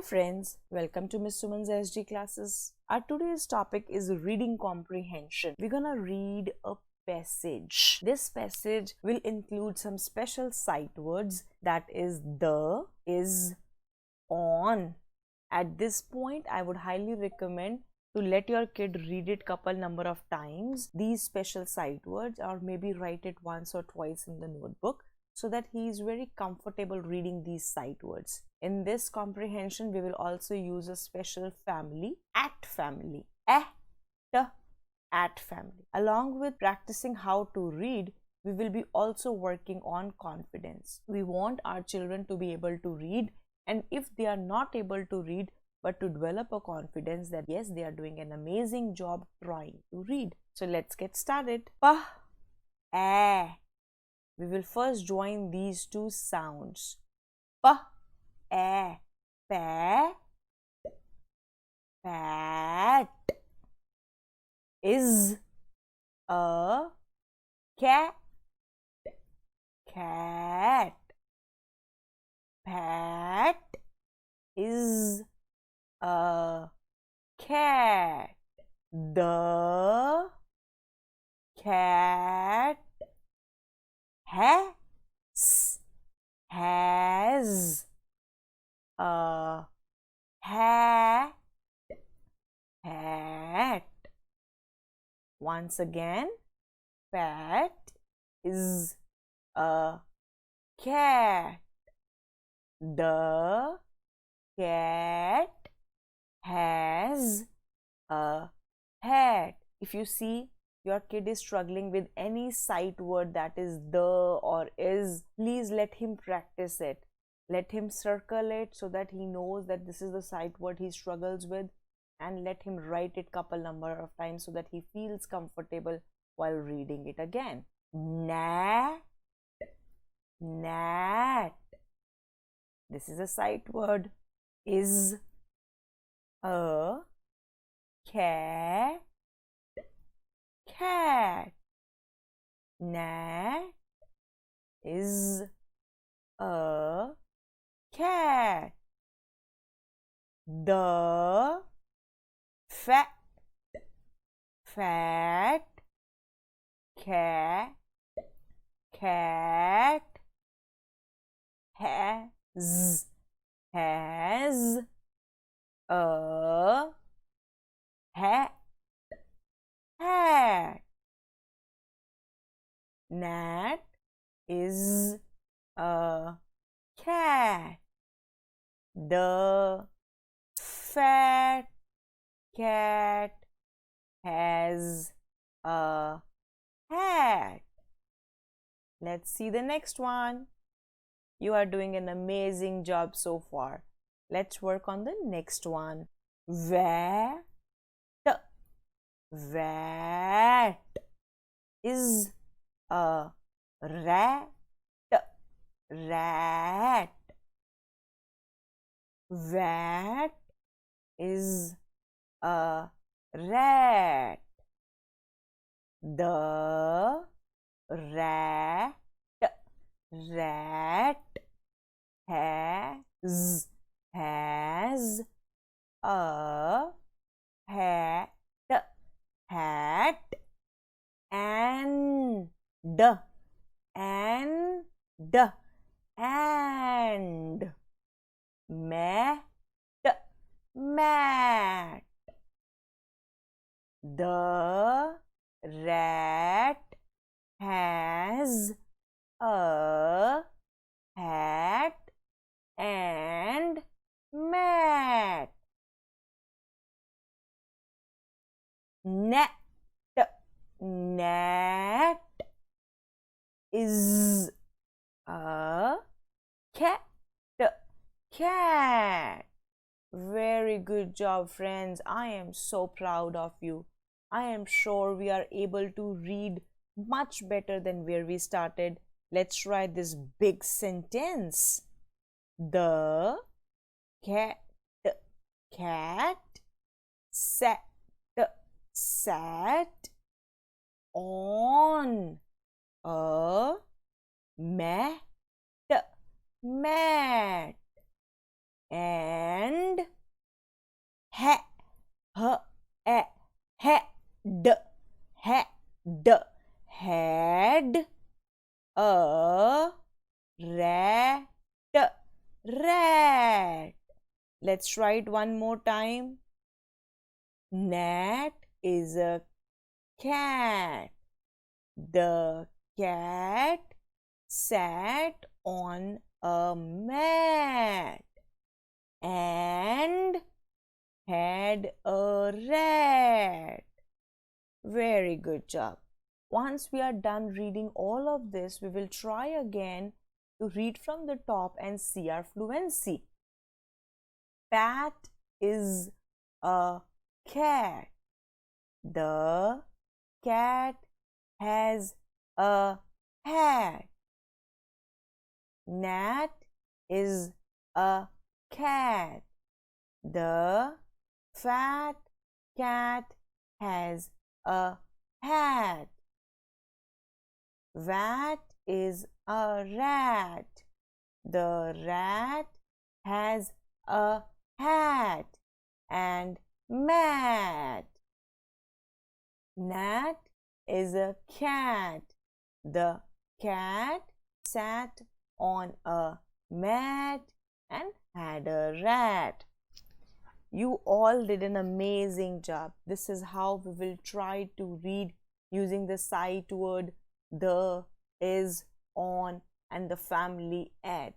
friends, welcome to Miss Suman's SD classes. Our today's topic is reading comprehension. We're gonna read a passage. This passage will include some special sight words, that is the, is, on. At this point, I would highly recommend to let your kid read it couple number of times, these special sight words, or maybe write it once or twice in the notebook, so that he is very comfortable reading these sight words. In this comprehension, we will also use a special family, at family, at family. Along with practicing how to read, we will be also working on confidence. We want our children to be able to read, and if they are not able to read, but to develop a confidence that yes, they are doing an amazing job trying to read. So let's get started. We will first join these two sounds. Pat, pat. Is a cat, cat. Pat is a cat. The cat has a hat. Once again, Pat is a cat. The cat has a hat. If you see your kid is struggling with any sight word that is the or is, please let him practice it. Let him circle it so that he knows that this is the sight word he struggles with, and let him write it couple number of times so that he feels comfortable while reading it again. Nat, nat. This is a sight word. Is a cat, cat. Nat is a cat. The fat, cat, cat has a hat. Nat is a cat. The fat cat has a hat. Let's see the next one. You are doing an amazing job so far. Let's work on the next one. Vat is a rat. Vat is a rat. The rat has a hat. And mat. The rat has a hat and mat. Nat is a cat. Very good job, friends. I am so proud of you. I am sure we are able to read much better than where we started. Let's try this big sentence. The cat sat on a mat and rat. Let's try it one more time. Nat is a cat. The cat sat on a mat and had a rat. Very good job. Once we are done reading all of this, we will try again to read from the top and see our fluency. Pat is a cat. The cat has a hat. Nat is a cat. The fat cat has a hat. Rat is a rat. The rat has a hat and mat. Nat is a cat. The cat sat on a mat and had a rat. You all did an amazing job. This is how we will try to read using the sight word, the, is, on, and the family at.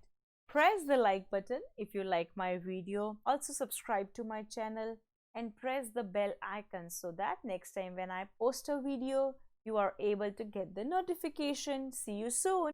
Press the like button if you like my video. Also subscribe to my channel and press the bell icon so that next time when I post a video, you are able to get the notification. See you soon.